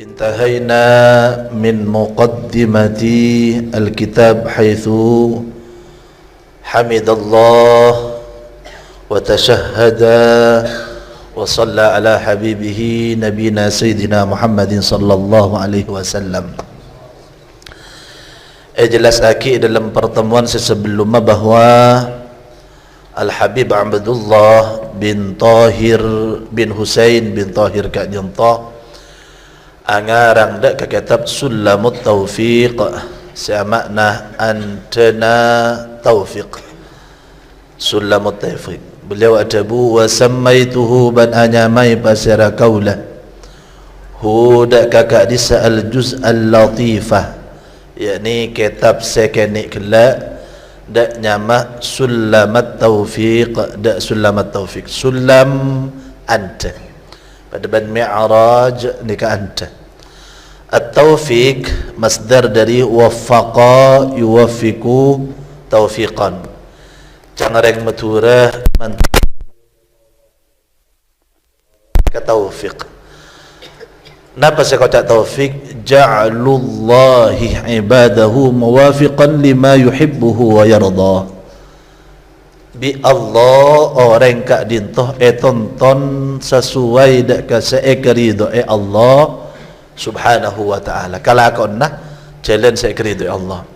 انتهينا من مقدمة الكتاب حيث حمد الله وتشهد وصلى على حبيبه نبينا سيدنا محمد صلى الله عليه وسلم. Jelas akid dalam pertemuan sebelumnya bahwa Al-Habib Abdullah bin Tahir bin Husain bin Tahir Kak Jentah angarang dak ke kitab Sulamut Taufiq semakna antena taufiq. Sulamut Taufiq beliau adabu wa sammaituhu ban anyamai pasara kaula hu dak kakak disa al-juz al-latifah, yakni kitab sekenik kela dak nyama Sulamat Taufiq, dak Sulamat Taufiq sulam anta pada ban mi'raj nika anta. At-taufiq masdar dari waffaqa yuwaffiqu taufiqan, cangareng maturah man ka taufiq. Napa saya kata taufiq? Ja'alullahi ibadahu muwafiqan lima yuhibbuhu wa yardah. Bi Allah orang kak dintoh tonton sesuai dak ka seekerido Allah subhanahu wa ta'ala. Kalau kena jalan seekerido Allah,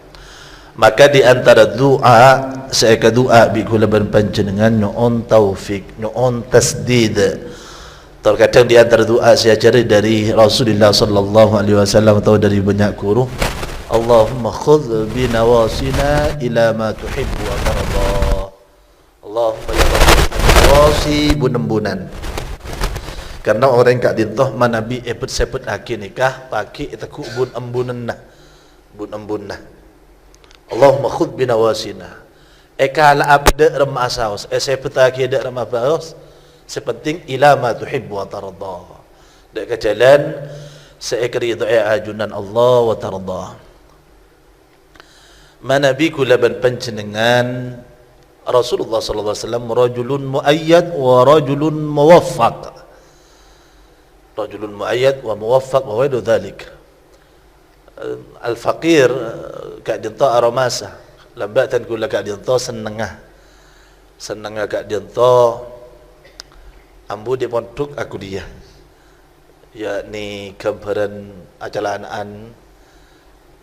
maka di antara doa seeka doa bi kula ban panjenengan nyoon taufik, nyoon tasdid. Terkadang di antara doa saya cari dari Rasulullah sallallahu alaihi wasallam atau dari banyak guru, Allahumma khudh bi nawasina ila ma tuhibbu wa tarda. Allahumma ya nawasi bunembunan. Karena orang kak dintoh manabi epet sepet aki nikah paki itaku bun embunenna, bun embunna. Allahumma khudh bi nawasina. Kala abda remasaus sepet aki dak remabaus sepenting ila ma tuhibbu wa tarda. Dak ke jalan seekri doa ajunan Allah wa tarda. Manabi kula ban panjenengan Rasulullah sallallahu alaihi wasallam rajulun muayyad wa rajulun muwaffaq. Rajulun muayyad wa muwaffaq wa ghairu dhalik. Al-faqir kak dinta aramasa lambatan kula kak dinta senengah kak dinta ambu di pondok aku dia, yakni gambaran ajalaan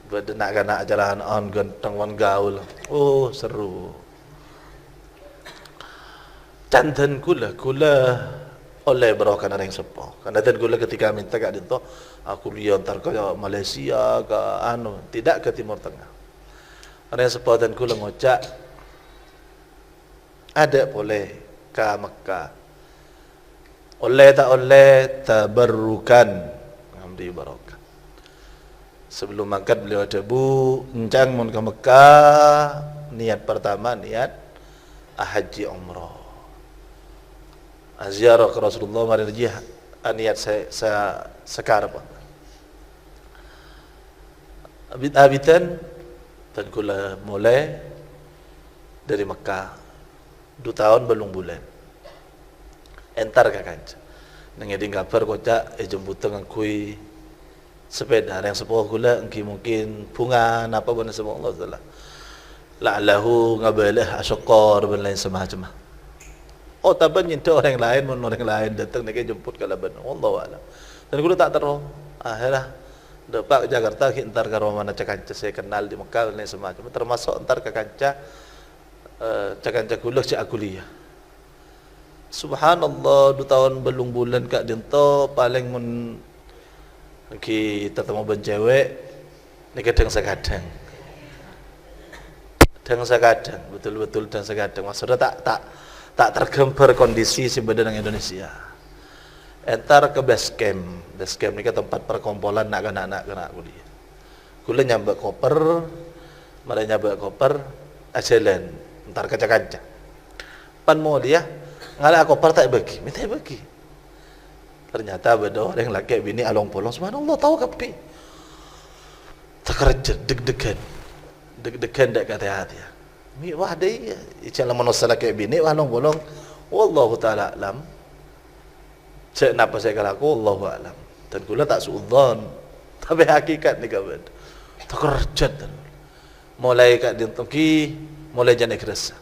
berdenak kana ajalaan ganteng wan gaul. Oh seru. Canten kula oleh berokan orang sepo. Karena dan kula ketika minta kak dinto aku lihat antar ke Malaysia ke tidak ke Timur Tengah. Orang sepo dan kula ngocak ada boleh ke Mekah. Oleh tak oleh tabarrukan ngamdi barokah. Sebelum mangkat beliau ada bu encang mun ke Mekah, niat pertama niat haji umrah. Ziarah ke Rasulullah mari rajih niat saya sekarang. Abitan dan kula mulai dari Mekah 2 tahun belum bulan. Entar ka kanca. Nang eding kabar kocak jemput tengah kui sepeda yang sepuh kula engki mungkin bunga napa bana semua Allah taala. La'allahu ngabalah asyqar dan lain semacam. Oh taban nyinta orang lain mun orang lain datang nak jemput ka laban. Wallahu a'lam. Dan kula tak tahu. Akhirnya dapat Jakarta entar karo mana cakanca saya kenal di Mekah dan lain semacam. Termasuk entar ka kanca cakanca kula cak kuliah. Subhanallah 2 tahun belum bulan kak dinto paling mun kita temu ben cewek ni kadang sekadang betul-betul dan sekadang maksudnya tak tergambar kondisi si badan Indonesia. Entar ke base camp ni ke tempat perkumpulan anak-anak kena kuliah. Kula nyambak koper, mari nyambak koper ajalan entar kaca-kaca. Pan mau dia ngalah koper tak bagi, minta bagi. Ternyata ada orang laki bini along polong, subhanallah tahu kapi. Terkerja deg-degan dak kata hati. Mi wah dai, icala manusia laki bini along polong, wallahu taala alam. Cek napa saya kalaku, wallahu alam. Dan kula tak suudzon. Tapi hakikat ni kawan. Tak kerjat. Mulai kat dinto ki mulai jane kerasa.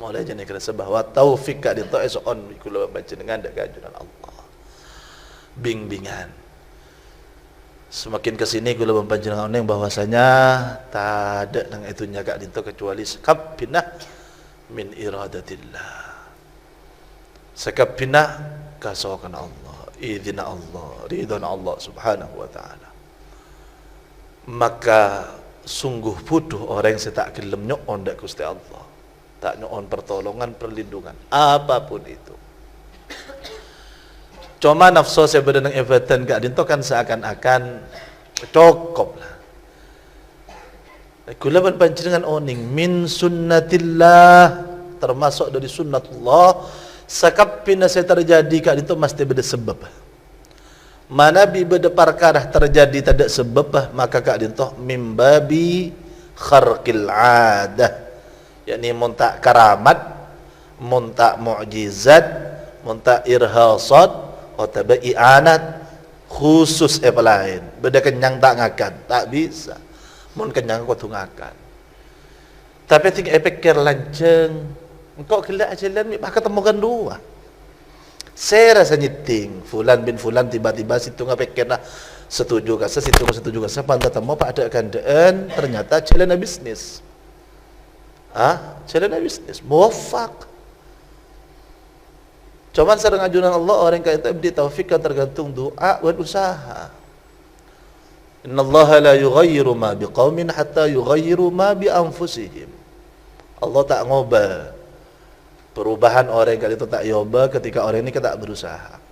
Mulai jane kerasa bahawa taufik kat dinto eson kula baca dengan dak kajunan Allah. Bing-bingan. Semakin ke sini kula mempanjenengan oneng bahwasanya tak ada nang itunya kat dinto kecuali sekap pinah min iradatillah. Sekap pinah kasawakan Allah, idina Allah, ridwan Allah subhanahu wa ta'ala. Maka sungguh bodoh orang yang tak gelem nyoon dak Gusti Allah, tak nyoon pertolongan, perlindungan apapun itu. Cuma nafsu saya berdenang Everton gak dinto kan seakan-akan cukup lah. Kula panjenengan oning min sunnatillah, termasuk dari sunnatullah. Sakap pina saya terjadi kak dinto mesti beda sebab. Mana bi beda perkara terjadi tak ada sebab, maka kak dinto mimbabi kharqil adah, yakni muntak karamat, muntak mukjizat, muntak irhasat atau i'anat khusus apa lain. Beda kenyang tak ngakan, tak bisa. Mun kenyang kau tu ngakan. Tapi tinggal pikir lanceng, engkau kelak jalan ni bah ketemukan dua. Saya rasa nyeting fulan bin fulan tiba-tiba situ ngapikir lah setuju kasa situ setuju kasa pandai temu pak ada kandaan ternyata jalan bisnis. Jalan bisnis muwafaq. Cuman sareng ajunan Allah orang kaya itu beri taufik kan tergantung doa dan usaha. Innallaha la yughayyiru ma biqaumin hatta yughayyiru ma bi anfusihim. Allah tak ngubah perubahan orang kali itu tak yoba ketika orang ini tak berusaha.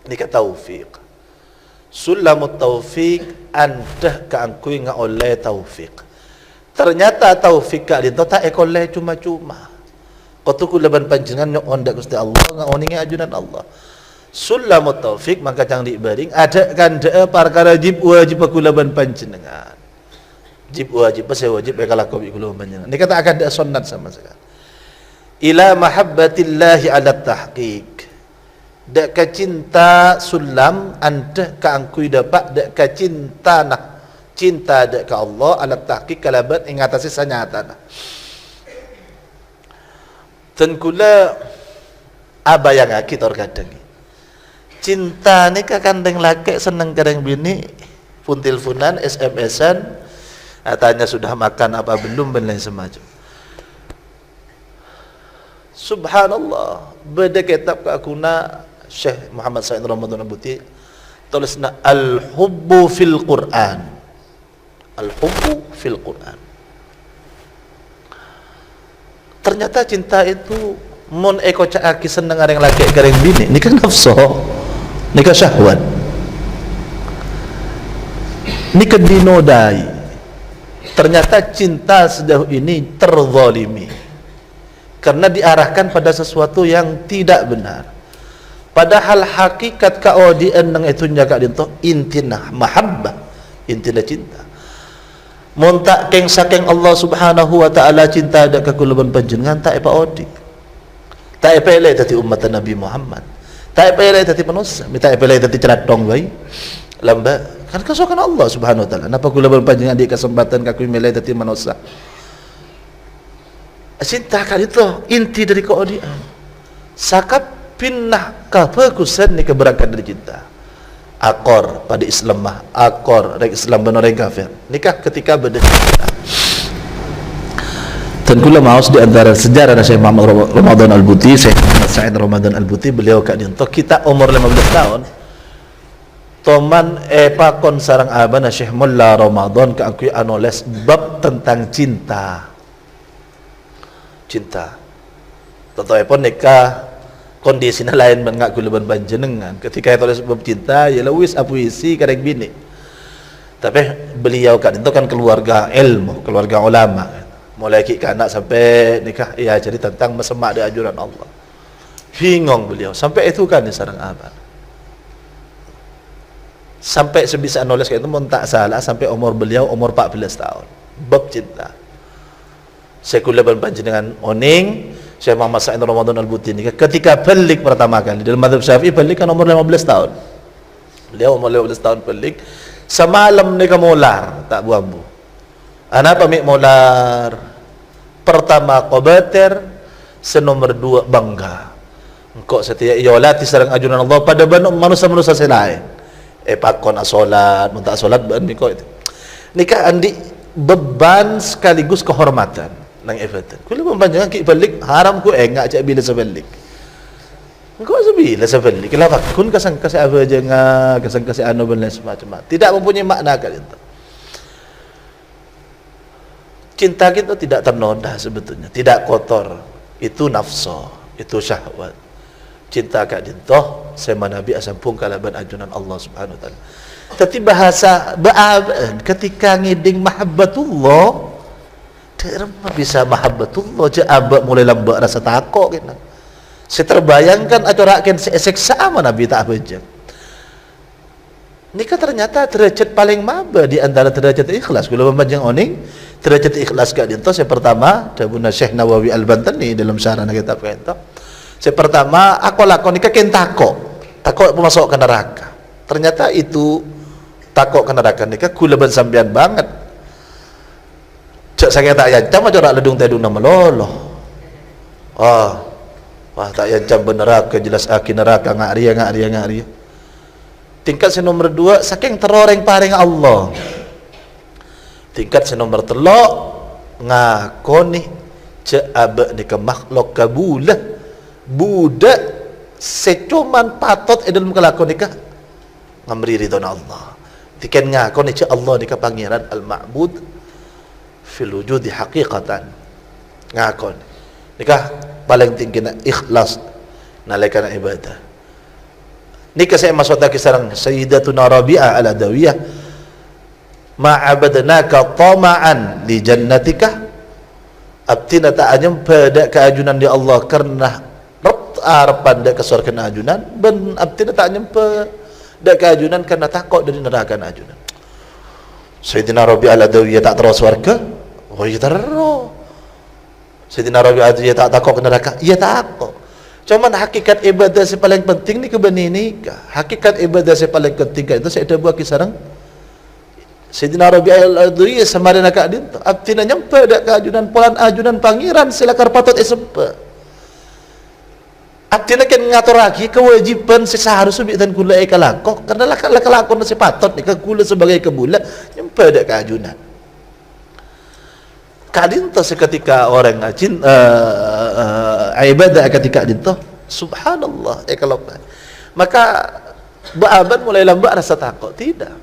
Ini kata taufik. Sulamut taufik anda keangkui nga oleh taufik. Ternyata taufik kak itu tak oleh cuma-cuma. Kau tu kulaban panjenengan nyon dak Gusti Allah nga oninge ajunan Allah. Sulamut taufik maka cang dibaring ada kan perkara wajib kulaban panjenengan. Wajib saya wajib kalau kau kulaban panjenengan. Ini kata akan ada sunnat sama sekali. Ila mahabbatillahi ala tahqiq. Dak ka cinta sulam anda ka angkui dapat dak ka cinta nak cinta dak ka Allah ala tahqiq kalabat ingatasi sanyata. Dan kula aba yang akid or kadang. Cinta ni ka kandeng laki seneng kadang bini pun teleponan SMS-an tanya sudah makan apa belum dan lain semacam. Subhanallah, beda kitab ke akuna Syekh Muhammad Said Ramadan Al-Buti tulisna al-hubbu fil Quran. Al-hubbu fil Quran. Ternyata cinta itu mun eko caaki seneng areng laki gareng bini, ni kan nafsu, ni kan syahwat. Ni kan dinodai. Ternyata cinta sejauh ini terzalimi. Karena diarahkan pada sesuatu yang tidak benar. Padahal hakikat kaodian nang itu nyaga dinto intina mahabbah, intina cinta. Muntak keng saking Allah Subhanahu wa taala cinta ada kekuluban panjenengan tak apa odi. Tak apa elek tadi umat Nabi Muhammad. Tak apa elek tadi manusia, tak apa elek tadi ceratong bae. Lamba kan kasukan Allah Subhanahu wa taala. Napa kuluban panjenengan di kesempatan kakui melek tadi manusia. Cinta kan itu inti dari keodian. Sakap pinnah kebagusan ni keberangkat dari cinta. Akor pada Islam mah akor rek Islam benar rek kafir. Nikah ketika beda cinta. Dan kula maus di antara sejarah Syekh Muhammad Ramadan Al-Buti, Syekh Muhammad Said Ramadan Al-Buti, beliau kak dinto kita umur 15 tahun. Toman pakon sarang abana Syekh Mulla Ramadan ka akui anoles bab tentang cinta. Cinta. Tentu pun nikah kondisinya lain dengan kuluban panjenengan. Ketika itu sebab cinta, ya lewis apuisi karek bini. Tapi beliau kan itu kan keluarga ilmu, keluarga ulama. Mulai ke anak sampai nikah, ya jadi tentang mesemak di ajuran Allah. Bingung beliau. Sampai itu kan di sarang abad. Sampai sebisa nulis kayak itu pun tak salah sampai umur beliau umur 14 tahun. Bab cinta. Saya kulaban panjenengan oning Syekh Muhammad Said Ramadan Al-Buti ini ketika balik pertama kali dalam mazhab Syafi'i balik kan umur 15 tahun. beliau umur 15 tahun pelik semalam ni kemular tak buambu. Ana pamik mular pertama qabatir senomor 2 bangga engkau setia iolati sareng ajunan Allah pada manusia-manusia selain pakon solat mun tak solat ban miko itu nikah andi beban sekaligus kehormatan nang evatan kula mempanjangan ki balik haram ku engak cak bila sebalik engkau sebila sebalik kenapa kun kasang kasih apa aja ngah kasang kasih anu dan lain semacam tidak mempunyai makna kat itu. Cinta kita tidak ternoda sebetulnya, tidak kotor. Itu nafsu, itu syahwat. Cinta kat dintoh sema Nabi asampung kalaban ajunan Allah Subhanahu wa taala. Tapi bahasa ba'aban ketika ngiding mahabbatullah terma bisa mahabbatullah je abak mulai lambak rasa takut kena. Saya terbayangkan aturakan seksa sama Nabi tak bejang. Nikah ternyata derajat paling maba di antara derajat ikhlas. Kalau mempanjang oning derajat ikhlas kat dinto saya pertama Dabuna Syekh Nawawi Al-Bantani dalam syarah kitab kita. Saya pertama aku lakon nikah ken takok masuk ke neraka. Ternyata itu takok ke neraka nikah kula ben sampean banget. Cak saya tak yancam aja rak ledung tedung nama loloh. Wah tak yancam neraka jelas aki neraka ngak ria. Tingkat nomor 2 saking teroreng paring Allah. Tingkat nomor 3 ngakoni ceabak ni ke makhluk kabulah budak secuman patot dalam kelakon nikah ngamri ridho Allah. Tingkat ngakoni ce Allah ni ke pangeran al-ma'bud fil wujudi haqiqatan. Ngakoni nikah paling tinggi na ikhlas nalaikan ibadah. Nikah saya masuk tak kisarang Sayyidatuna Rabi'ah al-Adawiyah ma'abadnaka tama'an li jannatika abtina ta'anyam pada keajunan di Allah karena harapan dak ke surga ajunan ben abtina ta'anyam pada keajunan karena takut dari neraka ajunan. Sayyidina Rabi'ah al-Adawiyah tak terus surga ya terus. Sayyidina Rabi'ah al-Adawiyah tak takut ke neraka ya takut. Cuman hakikat ibadah yang paling penting ni kebani nikah. Hakikat ibadah yang paling penting itu saya ada buat kisarang Sayyidina Rabi'ah al-Adawiyah samarin akak dinto abtina nyampe dak keajunan polan ajunan pangeran silakar patut esempa abtina kan ngatur lagi kewajiban seharusnya bitan kula ekalakok karena lakalakon nasi patut nikah kula sebagai kebula nyampe dak keajunan kadinto seketika orang ibadah ketika dinto subhanallah kalau maka ba'aban mulai lambat rasa takut tidak.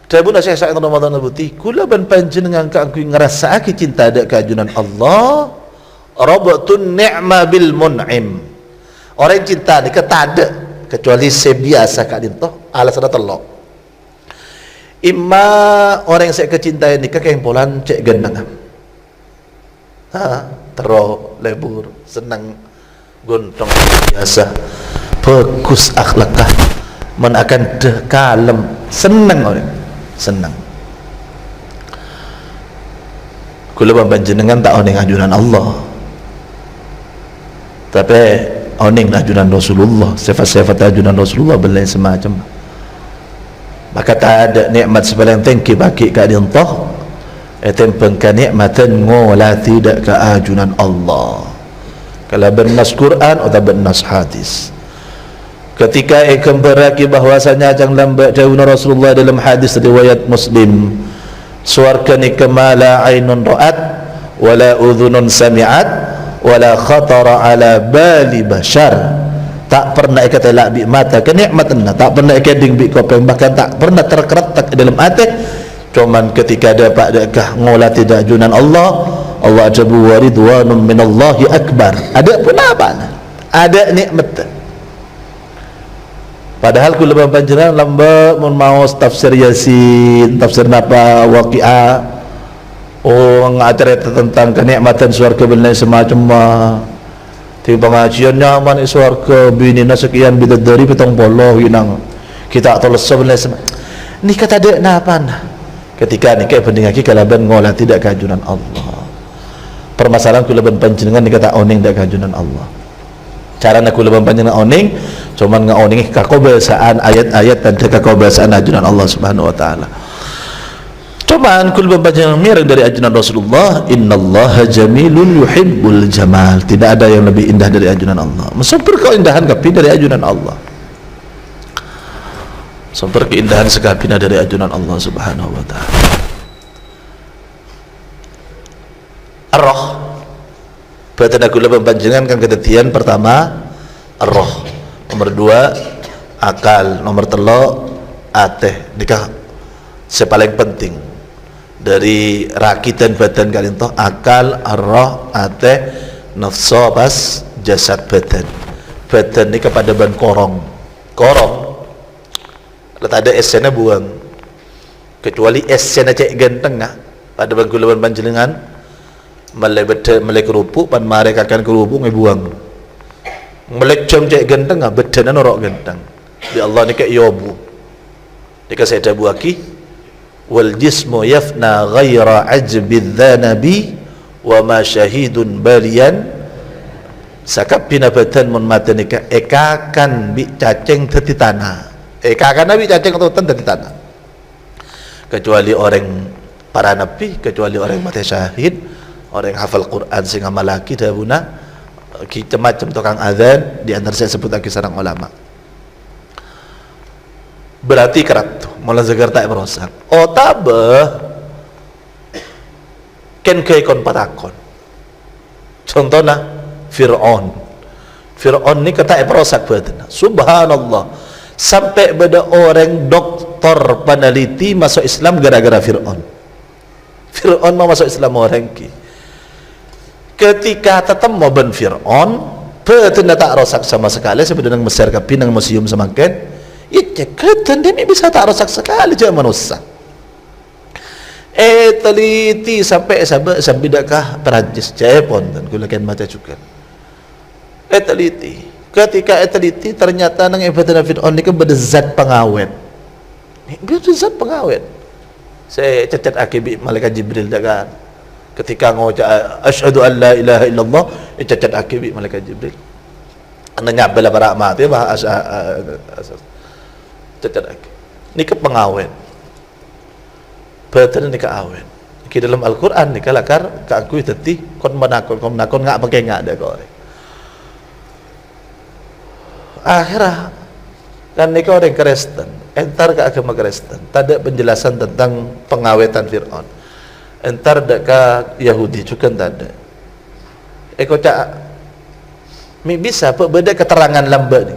Dabuna Syekh Sa'id Ramadan Nabuti kula ban panjenengan ka aku ngerasa aki cinta dak keajunan Allah rabatun ni'ma bil mun'im. Orang cinta ni ketada kecuali sebiasa kak dinto alasan telok. Imma orang yang saya kecintai ni kakek polan cek genang. Tero lebur senang gontong biasa bagus akhlakah men akan kalem senang orang senang kula panjenengan tak oning ajunan Allah tapi oning ajunan Rasulullah sifat-sifat ajunan Rasulullah belai semacam maka tak ada nikmat sepaling tinggi bagi ka dintoh etempeng ka nikmatan ngolah tidak ke ajunan Allah kalau bernas Quran atau bernas hadis ketika ikam beraki bahwasanya jang lambat jauh Rasulullah dalam hadis riwayat Muslim suarga ni kemala ainun ra'at wala udhunun sami'at wala khatara ala bali bashar tak pernah ikat elak bi mata kenikmatan tak pernah ikat ding bi kopeng bahkan tak pernah terkeretak dalam hati cuman ketika dapat dekah ngolah tidak ajunan Allah Allah ajabu wa ridwanun minallahi akbar ada pun apa ada nikmat padahal kula panjenengan lamba mun mau tafsir Yasin tafsir napa Waqiah ngajar tentang kenikmatan surga benar semacam di pengajian nyaman surga binina sekian bidadari petong poloh inang kita tolos sebenarnya ni kata ada napa ketika ni kayak pendengar ki kalaban ngolah tidak keajunan Allah permasalahan kula panjenengan ni kata oning dak keajunan Allah cara nak kula panjang oning cuman ngaoning kakobasaan ayat-ayat dan kakobasaan ajunan Allah Subhanahu wa taala. Cuman kul panjang mirang dari ajunan Rasulullah, innallaha jamilun yuhibbul jamal. Tidak ada yang lebih indah dari ajunan Allah. Sumber keindahan kapi dari ajunan Allah. Sumber keindahan sekapina dari ajunan Allah Subhanahu wa taala. Ar-Roh. Berarti kula panjenengan kan kedetian pertama Ar-Roh. Nomor 2 akal, nomor 3 ateh. Nikah sepaling penting dari rakitan badan kalian toh akal, ar-roh, ateh, nafsu, pas jasad badan. Badan ini kepada ban korong. Kalau tak ada esnya buang. Kecuali esnya cek ganteng ah. Pada ban kula panjenengan melek kerupuk pan mare akan kerupuk buang. Melek jam cek ganteng ah badan norok ganteng. Di Allah ni kayak yobu. Dika saya ada buaki wal jismu yafna ghaira ajbidz dzanabi wa ma syahidun balian sakapina badan mun mata nika ekakan bi cacing dadi tanah. Ekakan bi cacing atau dadi tanah. Kecuali orang para nabi, kecuali orang mati syahid, orang hafal Quran sing amalaki dabuna kita macam tukang azan di antara saya sebut lagi sarang ulama. Berarti kerat tuh mula zagar tak merosak tabah ken kay kon patakon contohnya Fir'aun ni kata merosak badan subhanallah sampai beda orang doktor peneliti masuk Islam gara-gara Fir'aun mau masuk Islam orang ki ketika tetap mau ben Fir'aun betul tak rosak sama sekali sebenarnya Mesir kapi nang museum semakin ketan dia bisa tak rosak sekali je manusia. Teliti sampai dakah Perancis Jepun dan kulakan mata juga. Teliti. Ketika teliti ternyata nang ibadah Fir'aun ni berzat pengawet. Berzat pengawet. Saya cacat akibi malaikat Jibril dakan. Ketika ngucap asyhadu an la ilaha illallah, cacat akibi malaikat Jibril. Anda nyabela para mati bahasa cacat lagi. Ini ke pengawet. Betul ini ke awet. Di dalam Al-Quran ni kalakar keakui teti kon menakon ngak pakai ngak ada kau. Akhirnya kan ni orang Kristen, entar ke agama Kristen. Tak ada penjelasan tentang pengawetan Fir'aun. Entar dak ke Yahudi juga tak ada. Cak mi bisa beda keterangan lambat ni.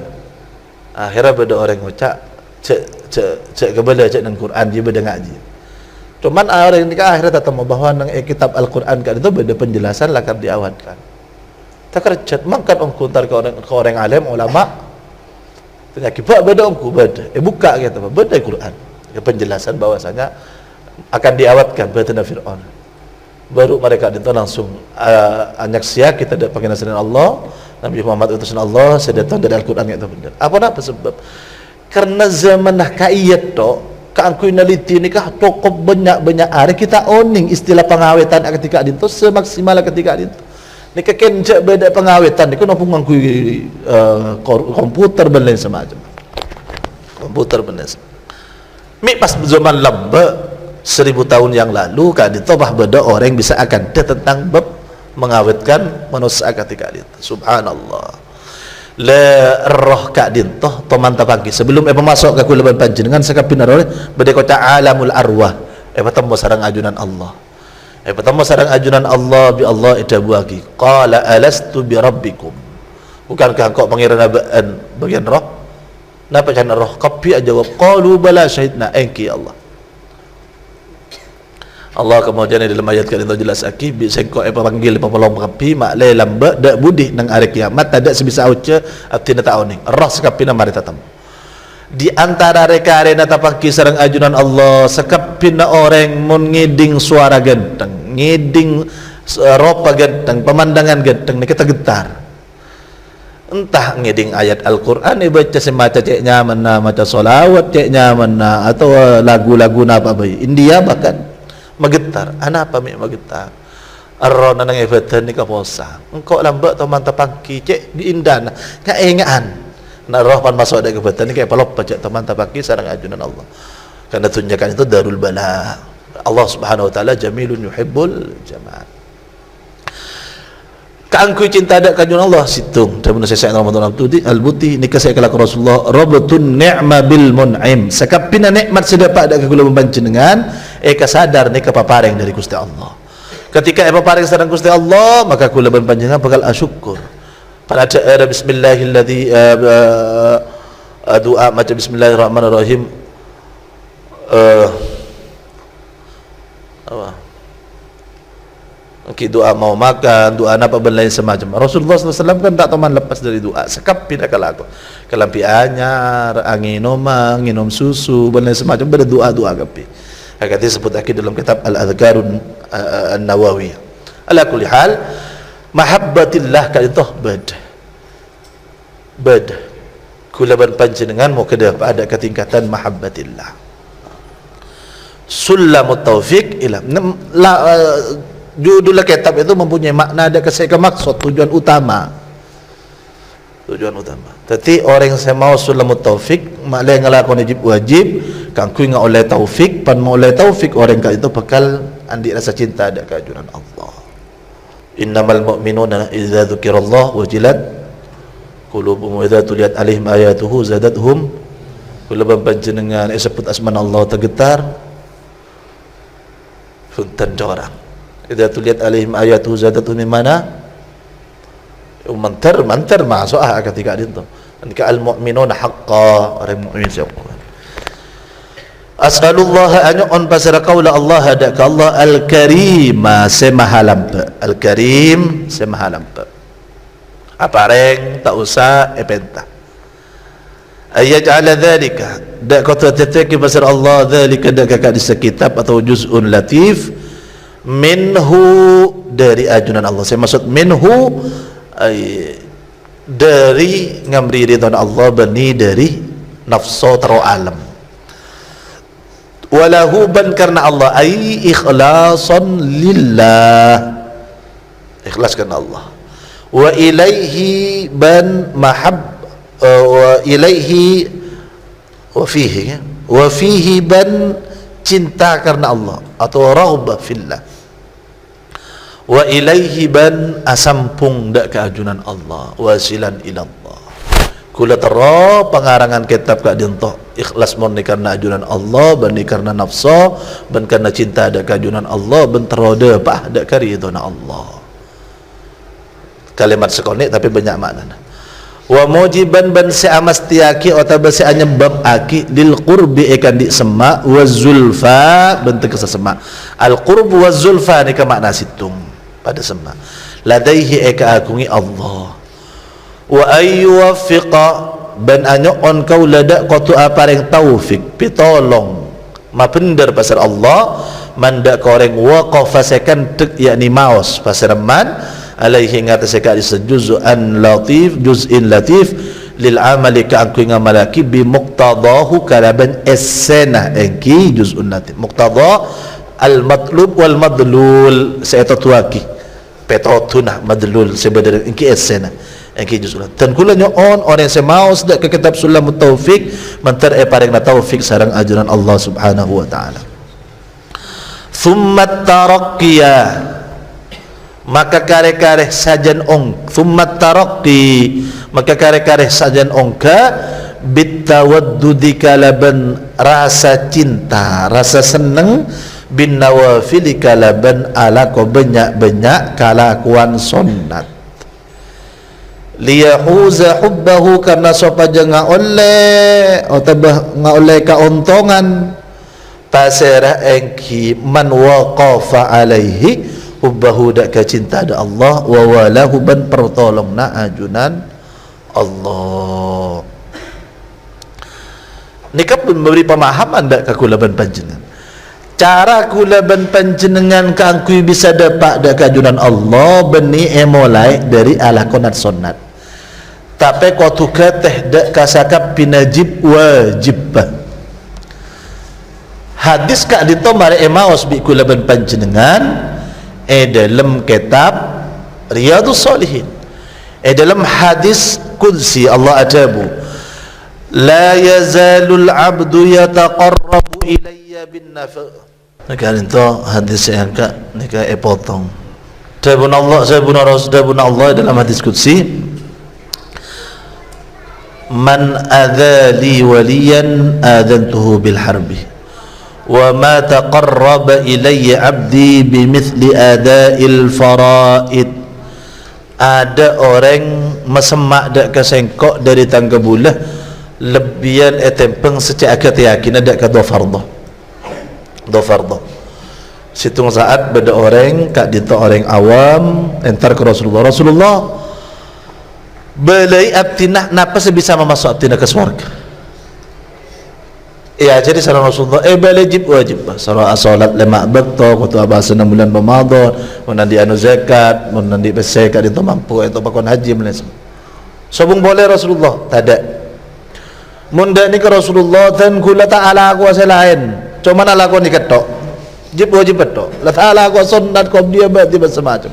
Akhirnya beda orang ngucap cek kebala cek nang Quran dia beda ngaji. Cuman orang ini akhirnya tetap bahwa nang kitab Al-Quran kan itu beda penjelasan lakar diawatkan. Tak kerjat mangkat ongkuntar ke orang alim ulama. Ternyata pak beda ongku beda. Buka gitu beda Quran. Penjelasan bahwasanya akan diawatkan beda Fir'aun. Baru mereka itu langsung anyak sia kita ada pakai nasihat Allah. Nabi Muhammad utusan Allah saya datang dari Al-Quran itu benar. Apa sebab? Karena zaman dah kaiyat tu keangkui naliti ni kah cukup banyak hari kita owning istilah pengawetan ketika itu semaksimal ketika itu ni kekenjak beda pengawetan ni kena pungangkui komputer benda semacam komputer benda mi pas zaman lamba 1000 tahun yang lalu kan itu bah beda orang bisa akan dia tentang bab mengawetkan manusia ketika itu subhanallah la roh kak dintoh tomanta pagi sebelum masuk ke kulaban panjenengan sakapina oleh bade kota alamul arwah patamo sarang ajunan Allah patamo sarang ajunan Allah bi Allah idabuaki qala alastu bi rabbikum bukankah engkau pangeran bagian roh napa can roh kapi jawab qalu bala syahidna engki Allah kemudian dalam ayat kali itu jelas aki bisa kau panggil pelong kapi mak le lamba dak budi nang hari kiamat tak sebisa uca artinya tak oning roh sekapina mari tatam di antara reka arena tapaki sareng ajunan Allah sekapina orang mun ngiding suara genteng ngiding ropa genteng pemandangan genteng ni kita getar entah ngiding ayat Al-Quran baca semacam cek nyaman maca solawat cek nyaman atau lagu-lagu napa bayi India bahkan magetar, apa mi magetar? arrona nang ibatan ni kaposa engkau lambat to mantap pangki cek diindan ka engaan nak roh pan masuk ada ibatan ni kayak pelop pajak to mantap pangki sareng ajunan Allah karena tunjakan itu darul bala. Allah Subhanahu wa taala jamilun yuhibbul jamal. Kaangku cinta ada kajunan Allah situng dan saya Ramadan al-buti nikah saya kelak Rasulullah rabtun ni'ma bil mun'im sakapina nikmat sedapat ada kagula mempanjenengan kasadar nikah papareng dari Gusti Allah. Ketika papareng sareng Gusti Allah maka kula mempanjenengan bakal asyukur. Pada ada bismillahilladzi doa macam bismillahirrahmanirrahim apa okay, doa mau makan, doa apa benda lain semacam. Rasulullah SAW kan tak teman lepas dari doa. Sekap pindah kalau kelampi anyar, nginum susu, benda lain semacam. Benda doa kapi. Hakati sebut lagi dalam kitab Al-Adhkarun An-Nawawi. Ala kulli hal, mahabbatillah kalitoh bad. Kulaban panjenengan mau kedah ada ketingkatan mahabbatillah. Sulamut taufiq ila judul kitab itu mempunyai makna ada kesekan maksud tujuan utama. Tapi orang yang saya mau sulamut taufik maklai ngelakon wajib kangku nga oleh taufik pan mau oleh taufik orang ka itu bakal andi rasa cinta ada keajunan Allah. Innamal mu'minuna idza dzukirallah wajilat qulubuhum wa idza tuliyat alaihim ayatuhu zadatuhum kulaban panjenengan sebut asman Allah tergetar funtan orang. Idza tuliyat alaihim ayatuhu zadatuhum mana? Mantar masuk ketika itu. Ketika al-mu'minuna haqqan orang mukmin siapa? As'alullah an yu'an pasara qaula Allah ada ka Allah al-karim semahalampa. Al-karim semahalampa. Apa reng tak usah epenta. Ayaj'ala dzalika dak kata teteki pasara Allah dzalika dak kakak di kitab atau juz'un latif minhu dari ajunan Allah. Saya maksud minhu dari ngamri ridwan Allah bani dari nafsu taro alam walahu ban karena Allah ay ikhlasan lillah ikhlas karena Allah wa ilaihi ban wa ilaihi wa fihi ban cinta karena Allah atau raghbah fillah wa ilaihi ban asampung dak keajunan Allah wasilan ila Allah kula tara pengarangan kitab ka dinto ikhlas murni karena ajunan Allah bani karena nafsu ban karena cinta dak keajunan Allah ben terode pah dak karidona Allah kalimat sekonik tapi banyak makna wa mujiban ban seamastiaki atau basi anyebab aki lil qurbi ikan di semak wa zulfa bentuk sesema al qurb wa zulfa ni ke makna situng pada semak ladaihi eka agungi Allah wa ayyuwaffiqa ban anyo on kau ladak qatu apareng taufik pitolong mapender pasar Allah mandak koreng waqafa sekan tek yakni maos pasar man alaihi ngatasi ka juz'an latif juz'in latif lil amali ka aku ngamalaki bi muqtadahu kalaban essena engki juz'un latif muqtada al matlub wal madlul saya tatuaki petotuna madlul sebenarnya engki essena engki juz'un dan kulanya orang yang mau sedak ke kitab sulamut taufik mentar pareng na taufik sareng ajaran Allah Subhanahu wa taala thumma taraqqiyah maka kare-kare sajan ong thumma taraqqi maka kare-kare sajan ongka bitawaddudi kalaban rasa cinta rasa seneng bin nawafili kalaban ala ko banyak-banyak kalakuan sunnat liyahuza hubbahu karena sopaja nga oleh atau nga oleh kauntungan pasirah engki man waqafa alaihi hubbahu dak kecinta ada Allah wa walahu ban pertolongna ajunan Allah nikap memberi pemahaman dak ka kulaban panjenengan cara kulaban panjenengan kangkui bisa dapat dak ajunan Allah beni mulai dari alakonat sunnat tapi qatu kateh dak kasakap pinajib wajib hadis ka ditomare emaos bi kulaban panjenengan dalam kitab Riyadhus Shalihin, dalam hadis qudsi Allah adabu, la yazalul abdu yataqarrabu ilayya bin nafil. Maka itu hadis yang nika potong. Dabun Allah dalam hadis qudsi, man adali waliyan adantuhu bil harbi wa ma taqarraba ilayya abdi bimithli ada'il faraid. Ada orang mesemak dak kesengkok dari tangga bulah lebihan etempeng sejak akad yakin ada ka do fardhu situng saat beda orang kak dinta orang awam entar ke Rasulullah belai abtinah napa sebisa memasuk abtinah ke surga. Ya jadi salam Rasulullah belai wajib salat 5 waktu waktu abasa 6 bulan Ramadan menandi anu zakat menandi zakat itu mampu itu bakon haji menes sobung boleh Rasulullah tada munda ni ke Rasulullah dan kula ta'ala kuasa lain cuman ala ko ni ketok wajib betul la ta'ala ko sunnat ko dia berarti macam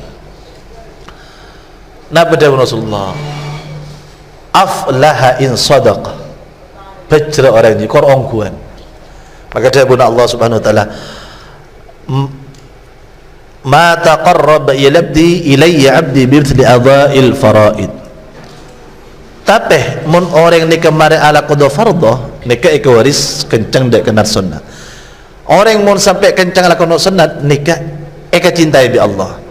napa dia Rasulullah aflaha in sadaqa pecra orang ni Quran kuan. Maka dia guna Allah Subhanahu wa taala ma taqarraba ilayya abdi bimithli adha'il faraid. Tapi mun orang ni kemari ala qada fardhu nikah ke waris kencang dak kenal sunnah. Orang mun sampai kencang ala kenal sunnah nikah cintai bi Allah.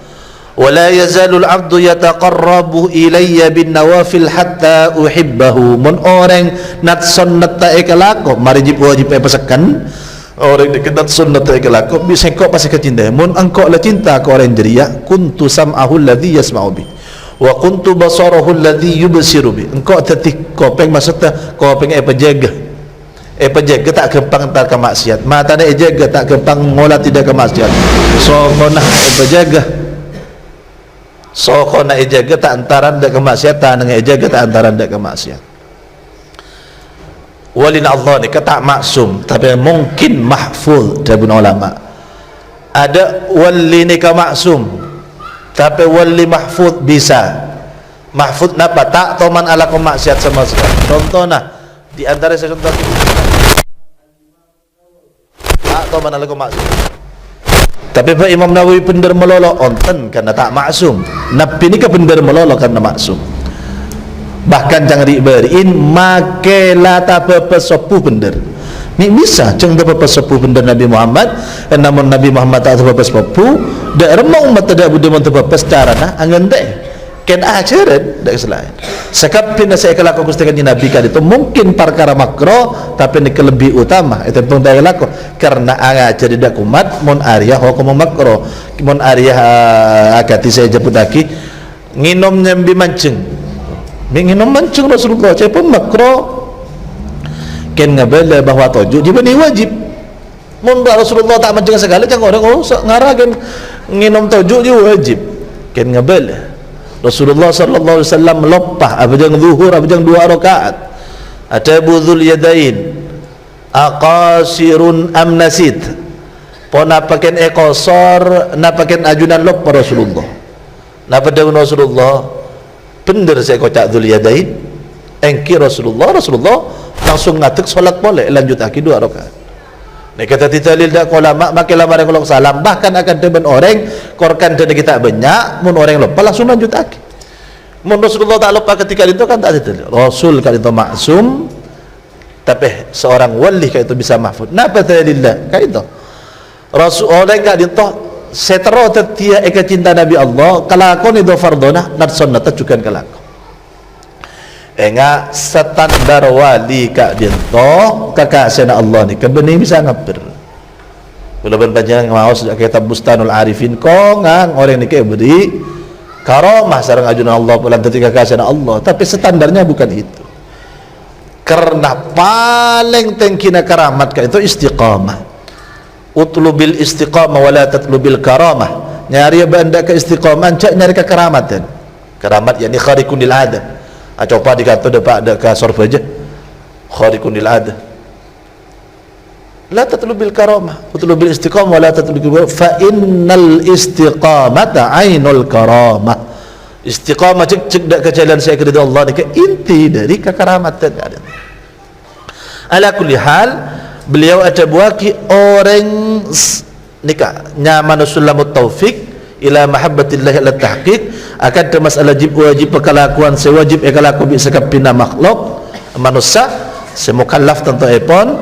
Wala yazalul abdu yataqarrabu ilayya bin nawafil hatta uhibbahu. Mun orang nat sunnat ta ekalako mari wajib pesakan orang dekat sunnat ta ekalako bisa engkau pasti kecinta. Mun engkau la cinta ke orang jeria kuntu sam'ahu alladhi yasma'u bi wa kuntu basarahu alladhi yubsiru bi. Engkau tetik kopeng maksudnya kopeng penjaga tak gampang entar ke maksiat, mata nak jaga tak gampang ngolah tidak ke maksiat. So konah penjaga jaga tak antaran dak kemaksiatan dengan jaga tak antaran dak kemaksiat. Walin Allah ni kata maksum tapi mungkin mahfuz dari ulama. Ada wali ni ka maksum tapi wali mahfuz bisa. Mahfuz napa tak toman ala kemaksiat sama sekali. Contohnya di antara saya contoh tak toman ala kemaksiat. Tapi Pak Imam Nawawi benar melolo onten karena tak maksum. Nabi ni ke benar melolo karena maksum. Bahkan jangan diberiin makela tak pepesopu benar. Ni bisa ceng tak pepesopu benar Nabi Muhammad. Namun Nabi Muhammad tak pepesopu. Dak remong mata dak budi mata pepes cara nah angan dek. Ken ajaran dak selain. Sekapin saya kelak aku setakat Nabi kan itu mungkin perkara makro tapi ni lebih utama itu pun dak laku karena ajar dak kumat mon arya hukum makro mon arya akati saya jemput lagi nginom nyambi mancing nginom mancing Rasulullah saya pun makro ken ngabala bahwa tujuh dia ni wajib mon Rasulullah tak mancing segala jangan orang ngarakan nginom tujuh dia wajib ken ngabala Rasulullah sallallahu alaihi wasallam melopah abjang zuhur abjang 2 rakaat atabudhul yadain aqasirun am nasid pona paken ekosor na paken ajunan lopah Rasulullah na padang Rasulullah bener saya kocak dzul yadain engki Rasulullah langsung ngatek solat boleh lanjut lagi 2 rakaat. Nek kata titalil dak ulama makilah barang kalau salam bahkan akan demen orang korkan dan kita banyak mun orang lupa langsung lanjut lagi. Mun Rasulullah tak lupa ketika itu kan tak titalil. Rasul kan itu maksum tapi seorang wali kan itu bisa mahfud. Napa titalillah kan itu. Rasul orang kan itu setero tetia eka cinta Nabi Allah kalakon itu fardona nat sunnah juga kalakon. Enga standar wali kak dinto kakak sena Allah ni kebening bisa ngapir bila berpanjang mau sejak kitab Bustanul Arifin kongang orang ni kayak beri karamah sareng ajunan Allah pulang ketika kakak sena Allah tapi standarnya bukan itu karena paling tingkina karamat kak itu istiqamah utlubil istiqamah wala tatlubil karamah nyari benda ke istiqamah cak nyari ke karamatan karamat yakni kharikun lil adat coba dikata depak ada kasar saja kharikun lil adah la tatlubil karamah, utlubil istiqamah wa la tatlubil, fa innal istiqamata ainul karamah. Istiqamah cek dak ke jalan saya keridha Allah ni ke inti dari kekaramatan. Ala kulli hal, beliau ada buaki orang nikah nyaman sulamut taufik ila mahabbatillah ala tahqiq, akan ada masalah wajib kelakuan sewajib kelaku bisa kapina makhluk manusia semukallaf tentu epon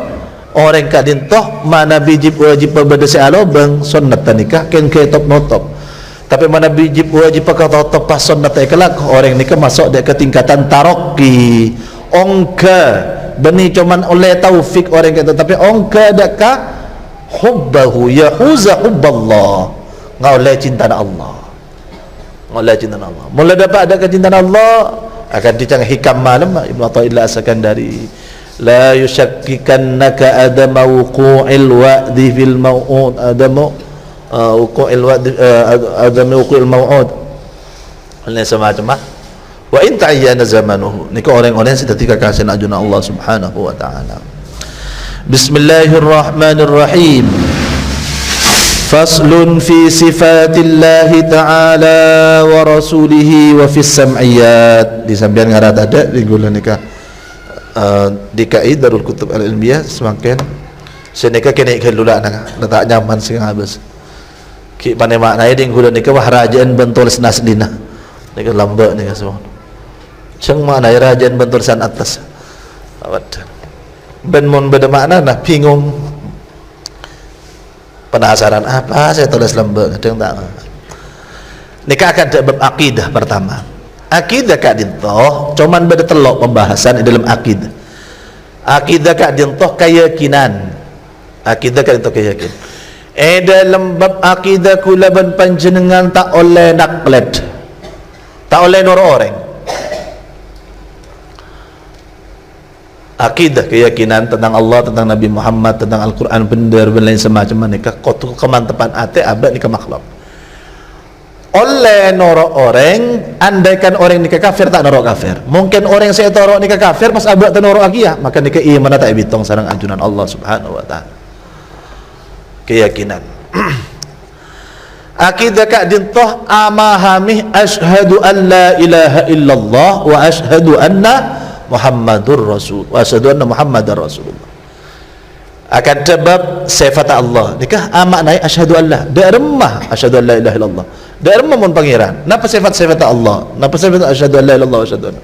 orang kadin toh mana bijib wajib pada sealo bang sunnat nikah ken ke top notop, tapi mana bijib wajib ka top pas sunnat kelak orang nikah masuk dia ke tingkatan taroki ongka beni cuman oleh taufik orang kata, tapi ongka adakah hubbahu yahuza hubballah, ngoleh cinta Allah, ngoleh cinta Allah. Mula dapat ada kecintaan Allah akan dicang hikam malam Ibnu Athaillah As-Sakandari, la yushakkikannaka adama wuqu'il wa'di fil maw'ud, adamu wuqu'il wa'di adamu wuqu'il maw'ud oleh semacam wa in ta'ayyana zamanuhu. Ni orang-orang yang seketika kasih ajuna Allah Subhanahu wa taala. Bismillahirrahmanirrahim. Faslun fi sifatillahi ta'ala wa rasulihi wa fis sam'iyat. Di sambian ngarat ada di gula nikah DKI Darul Kutub Al-Ilmiyah semakin senika kena kelula tak nyaman sing habis ki pane maknanya di gula nikah wah rajaan bentul nasdina nikah lamba nikah semua ceng makna rajaan bentul san atas awat ben mun beda makna nah bingung penasaran apa saya tulis lembek kadang tak nikah akan ada bab akidah pertama. Akidah kak dintoh cuman beda telok pembahasan di dalam akidah. Akidah kak dintoh keyakinan, akidah kak dintoh keyakinan dalam bab akidah kulaban panjenengan tak oleh naklet, tak oleh nur orang. Akidah keyakinan tentang Allah, tentang Nabi Muhammad, tentang Al-Quran benar dan lain semacam nikah kotu kemantapan ate abad nikah makhluk oleh norok orang. Andaikan orang nikah kafir tak norok kafir, mungkin orang saya torok nikah kafir pas abad tak norok lagi ya, maka nikah iya mana tak bitong sarang ajunan Allah Subhanahu wa ta'ala. Keyakinan akidah kak dintoh amahami asyhadu an la ilaha illallah wa asyhadu anna Muhammadur Rasul wa asyhadu anna Muhammadar Rasulullah. Akan sebab sifat Allah nikah maknai asyhadu an la da remah asyhadu an la ilaha illallah da remah mun pangeran napa sifat Allah napa sifat asyhadu an la ilaha illallah wa asyhadu anna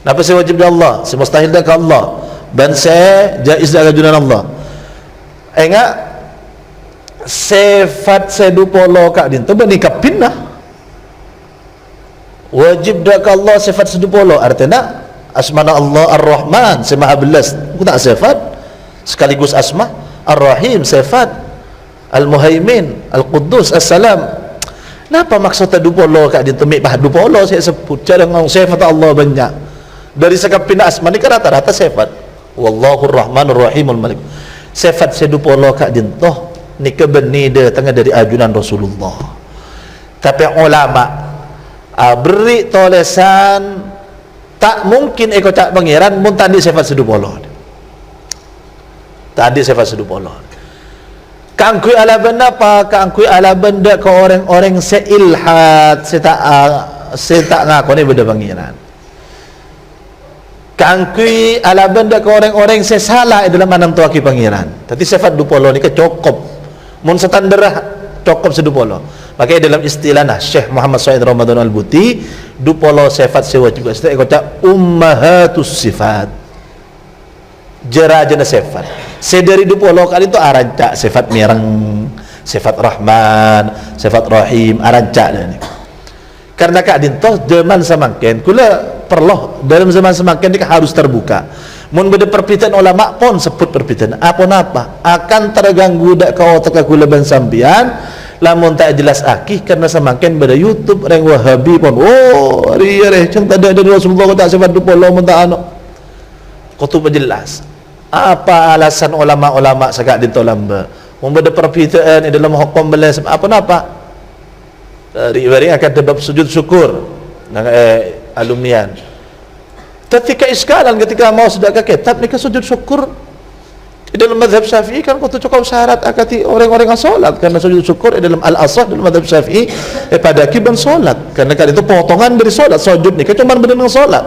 napa se wajib Allah se mustahil dak Allah dan se jaiz dak junan Allah enggak sifat sedupolo kak dinto benikah pinnah wajib dak Allah sifat sedupolo artinya asmana Allah Ar-Rahman semaha belas tak sifat sekaligus asma Ar-Rahim sifat Al-Muhaimin Al-Quddus As-Salam. Napa maksud dupolo kak di temik bah dupolo saya sebut cara ngong sifat Allah banyak dari sekapina asma ni rata-rata sifat Wallahur Rahmanur Rahimul Malik. Sifat sedupolo kak dintoh ni kebeni dia tengah dari ajunan Rasulullah, tapi ulama beri tolesan tak mungkin ikut cak pangeran mun tadi sifat sedupolo tadi sifat sedupolo kangkui ala benda apa kangkui ala benda ke orang-orang seilhad tak ngaku ni benda pangeran kangkui ala benda ke orang-orang sesalah dalam manam tuaki pangeran. Tapi sifat dupolo ni ke cukup mun setanderah cukup sedupolo. Makanya dalam istilah Syekh Muhammad Said Ramadan Al-Buti dupolo sifat sewajib kita ikut ummahatus sifat jerajana sifat sedari dupolo kali itu arancak sifat mirang sifat Rahman sifat Rahim arancak ni karena kak dintoh zaman semakin kula perlu dalam zaman semakin ini harus terbuka mun beda perpitan ulama pun sebut perpitan apa akan terganggu dak kau teka kula ban sambian lamun tak jelas akih karena semakin pada YouTube orang Wahabi pun hari cang tak ada Rasulullah tak sifat dupolo mun tak anu kutu jelas apa alasan ulama-ulama sagak dinto lamba mun beda perpitaan dalam hukum belas apa dari akan debab sujud syukur alumnian ketika iskalan ketika mau sudah ke kitab mereka sujud syukur dalam mazhab Syafi'i kan kau tu cukup syarat akati orang-orang yang solat, karena sujud syukur dalam al-asah dalam mazhab Syafi'i pada akibat solat, karena kan itu potongan dari solat. Sujud ni cuma berdasarkan solat.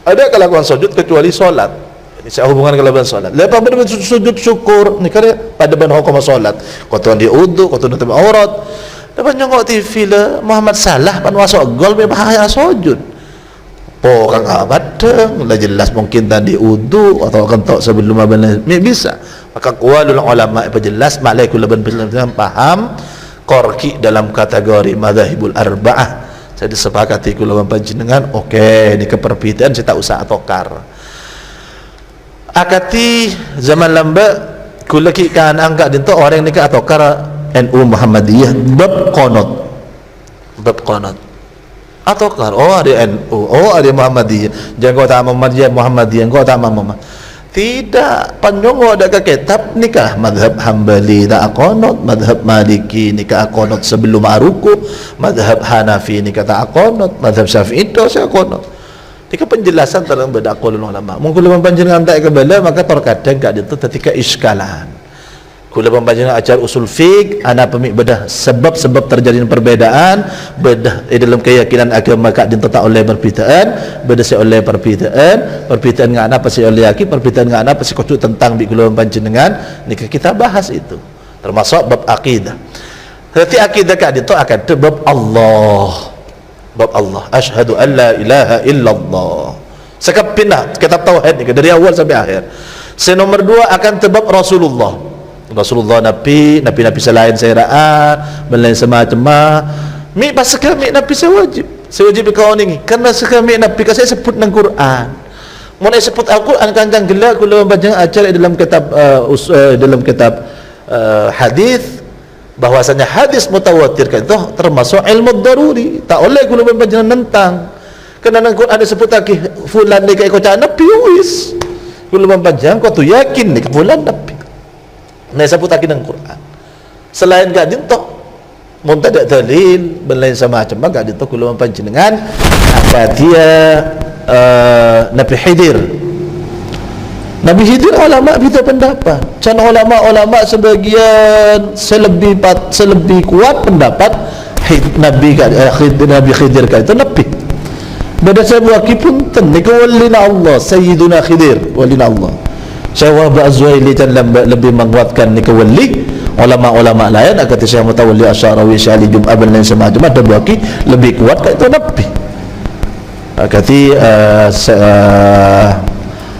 Ada kelakuan sujud kecuali solat. Ini saya hubungan kelakuan solat. Lepas berdasarkan sujud syukur ni kan pada ban hukum solat. Kau tu di wudu, kau tu nutup aurat. Lepas nyongok TV lah Muhammad Salah pan masuk gol bahaya sujud. Orang badeng lah jelas mungkin tadi wudu atau kentok sebelum abang bisa. Maka qaulul ulama apa jelas malaikul laban paham korki dalam kategori madzhabul arba'ah. Saya disepakati kula panjenengan okey ni keperpitaan saya tak usah atokar. Akati zaman lamba kula ki kan angkat dinto orang ni ke atokar NU Muhammadiyah bab qanat atokar ada NU ada Muhammadiyah, jangan kau tak Muhammadiyah kau tak Muhammad. Tidak, panjang ada ke kitab nikah madhab Hambali tak qanat, madhab Maliki nikah qanat sebelum aruku, madhab Hanafi nikah tak qanat, madhab Syafi'i itu saya qanat. Tika penjelasan dalam beda qaulul ulama. Mungkin panjenengan tak kebala maka terkadang gak itu ketika iskalan. Kula pembacaan ajar usul fiqh ana pemik bedah sebab-sebab terjadinya perbedaan bedah dalam keyakinan agama kak din tak oleh perbedaan bedah se oleh perbedaan ngana apa se oleh yaki perbedaan ngana apa se kucu tentang bi kula panjenengan ni kita bahas itu termasuk bab akidah. Berarti akidah kak din akan bab Allah asyhadu an la ilaha illallah sekapina kitab tauhid ni dari awal sampai akhir. Nomor 2 akan tebab Rasulullah Nabi selain sairaan belain semacam mi pas kami Nabi sewajib kau ni karena sekami Nabi saya sebut dalam Quran mun sebut Al-Quran kancang gelak kula membaca ajar dalam kitab hadis bahwasanya hadis mutawatir kan itu termasuk ilmu daruri tak oleh kula membaca tentang kerana dalam Quran disebut lagi fulan ni kau cakap Nabi wis kula membaca kau tu yakin ni fulan Nabi. Nah sebut lagi dalam Quran. Selain gak dintok, mun tak ada dalil, belain sama macam gak dintok kula panjenengan apa dia Nabi Khidir. Nabi Khidir ulama beda pendapat. Can ulama sebagian selebih kuat pendapat Nabi Khidir itu Nabi. Beda sebuah kipun ten walina Allah Sayyiduna Khidir walina Allah. Syekh Wahab Az-Zuhaili lebih menguatkan ni kewali ulama-ulama lain akan Syekh Mutawalli Asy'arawi Syali Jum'ah dan lain semacam ada bagi lebih kuat kat itu Nabi kata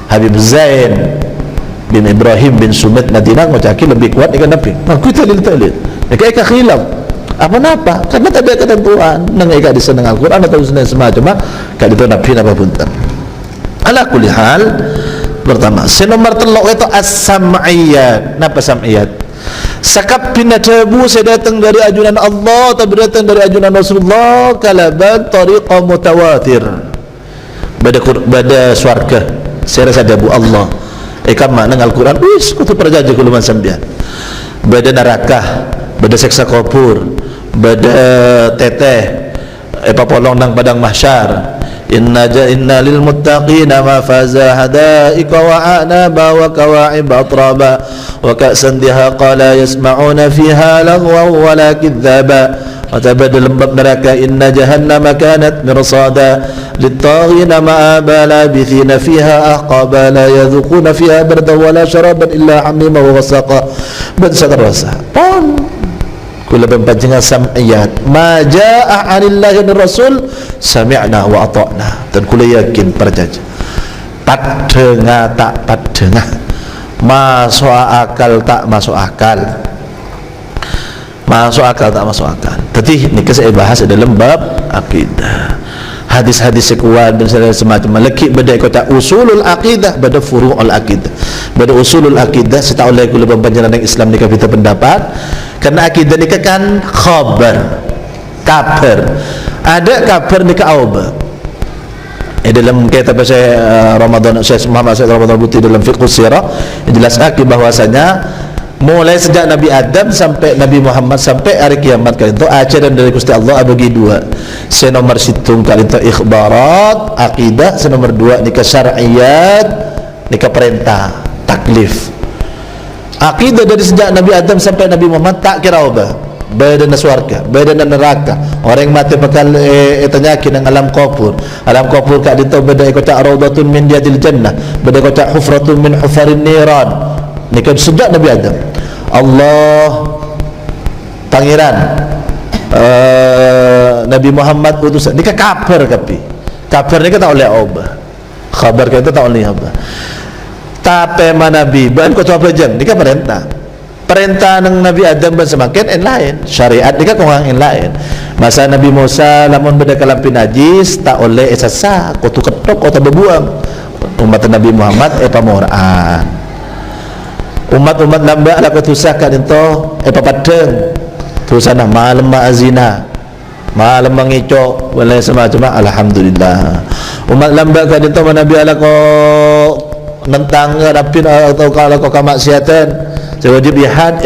Habib Zain bin Ibrahim bin Sumit Madinah ngocaki lebih kuat dengan Nabi aku dalil mereka khilaf apa karena tak ada ketentuan nang ika di seneng Al-Quran atau seneng semacam kat itu Nabi napa punten ala kulli hal. Pertama, nomor 3 itu as-sam'iyat. Napa sam'iyat? Sakap pinadabu saya datang dari ajunan Allah atau datang dari ajunan Rasulullah kalaban tariqah mutawatir. Bada swarga. Saya rasa dabu Allah. Kama nang Al-Quran, wis kutu perjanji kuluman sambian. Bada neraka, bada seksa kubur, bada teteh papolong nang padang mahsyar. Inna lil muttaqina mafaza hadaika wa a'naba wa kawa'ib atraba wa ka'san dihaqa la yasma'una fiha lagwa wa la kidhaba wa tabadal bab neraka inna jahannama kanat mirsada lit-taghina ma'aba labithina fiha ahqaba la yadhuquna fiha bardan wa la sharaban illa hamima wa ghasaqa badsa terasa kula panjenengan sam'iyat ma jaa'a 'anillahi wa rasul sami'na wa ata'na dan kula yakin percaya padengah tak padengah masuk akal tak masuk akal tak masuk akal. Jadi ni saya bahas dalam bab akidah hadis-hadis sekuat dan semacam lagi beda kata usulul akidah pada furu'ul akidah pada usulul akidah seta oleh kula panjenengan Islam ni kita pendapat karena akidah ni kan khabar ada kabar ni auba dalam kitab saya Ramadan Syekh Muhammad Syekh Ramadan Buti dalam fiqh sirah jelaskan bahwasanya mulai sejak Nabi Adam sampai Nabi Muhammad sampai hari kiamat kali itu ajaran dari Gusti Allah bagi dua. Nomor 1 kali itu ikhbarat akidah, nomor 2 nikah syar'iyat nikah perintah taklif. Akidah dari sejak Nabi Adam sampai Nabi Muhammad tak kira apa. Badan surga, badan neraka. Orang mati bakal tanyaki nang alam kubur. Alam kubur kak dito beda kocak raudatun min riyadil jannah, beda kocak hufratun min hufarin niran. Ni kan sejak Nabi Adam. Allah pangeran Nabi Muhammad utusan. Ni kan kabar kapi. Kabar ni kan tak oleh apa. Khabar kita tak oleh apa. Tapi Nabi ban ko coba jeng ni kan perintah ng Nabi Adam ban semakin lain, syariat ni kan orang lain. Masa Nabi Musa lamun beda kalampi najis tak oleh esasa kutu ketok atau berbuang. Umat Nabi Muhammad pamoraan. Umat-umat lamba la kutusah kan ento papadeng. Tusana malam maazina. Malam mangicok wala semacam alhamdulillah. Umat lamba kan ento Nabi ala ko nentang rapin atau kalau kau kemaksiatan sewajib jihad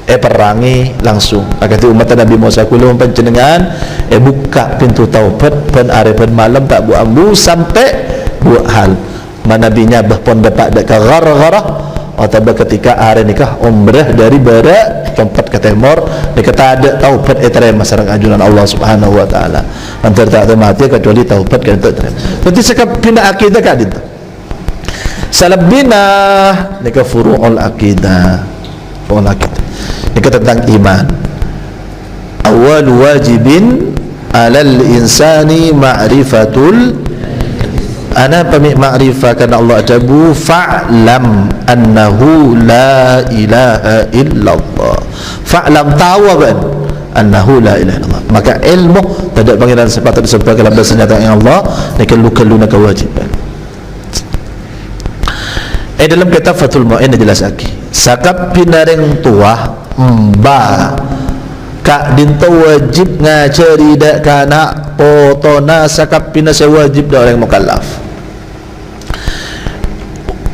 perangi langsung agak umat Nabi Musa kulum panjenengan buka pintu taubat pen are pen malam tak buat ambu sampai buat hal manabinya bahpon dapat dekat gar-garah atau ketika are nikah umrah dari barat tempat ke timur nikah ada taubat etare masyarakat ajunan Allah Subhanahu wa taala antar tak ada mati kecuali taubat kan tak terima. Nanti sekap pindah akidah kan itu salabina nika furu'ul aqidah. Furu'ul aqidah nika tentang iman. Awal wajibin alal insani ma'rifatul ana pami ma'rifah kana Allah ajabu fa'lam annahu la ilaha illallah. Fa'lam tawaban annahu la ilaha illallah. Maka ilmu tidak panggilان sepatut disebut dalam bahasa nyata yang Allah nika lu kewajiban. Dalam kitab Fathul Mu'in jelas lagi sakap pinaring tua mba kak dinto wajib ngajari dak kana potona sakap pina sewajib dak orang mukallaf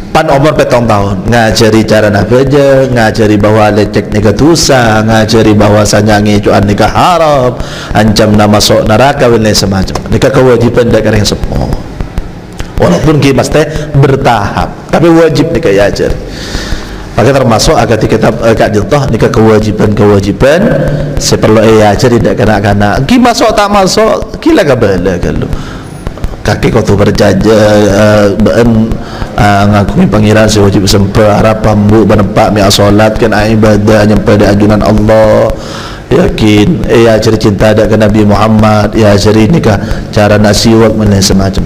pan umur petong tahun ngajari cara nak kerja, ngajari bahawa lecek nikah dosa, ngajari bahwasanya ngicuan nikah haram, ancam nama masuk neraka dan lain semacam. Nikah kewajiban dak yang semua. Walaupun kita mesti bertahap tapi wajib nikah ajar. Maka termasuk agak kitab kak diltah nikah kewajiban seperlu ajar tidak kena ki masuk tak masuk kila kabala kalau kaki kau tu berjaja ngakumi pangeran sewajib sempah harap pambu menempat mi'ah solat kan ibadah nyampai di ajunan Allah yakin ajar cinta ada ke Nabi Muhammad ajar nikah cara nasiwak dan semacam.